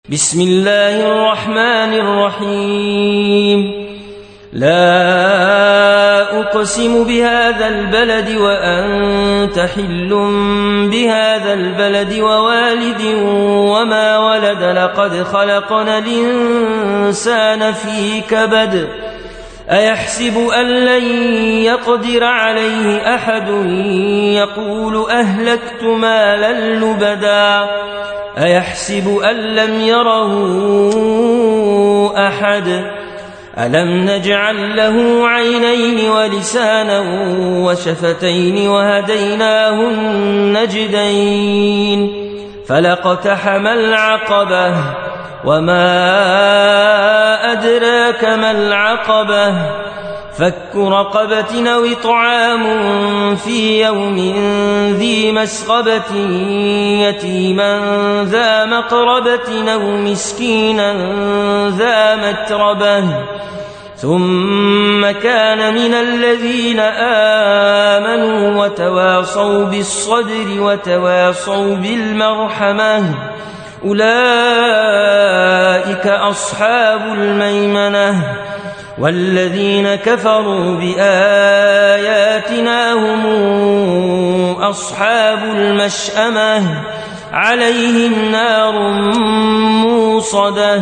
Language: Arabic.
بسم الله الرحمن الرحيم. لا أقسم بهذا البلد وأنت حل بهذا البلد ووالد وما ولد لقد خلقنا الإنسان في كبد أيحسب أن لن يقدر عليه أحد يقول أهلكت مالا لبدا أيحسب أن لم يره أحد ألم نجعل له عينين ولسانا وشفتين وهديناه النجدين فلاقتحم العقبة وما أدراك ما العقبة فك رقبة أو إطعام في يوم ذي مسغبة يتيما ذا مقربة أو مسكينا ذا متربة ثم كان من الذين آمنوا وتواصوا بالصبر وتواصوا بالمرحمة أولئك أصحاب الميمنة والذين كفروا بآياتنا هم أصحاب المشأمة عليهم نار موصدة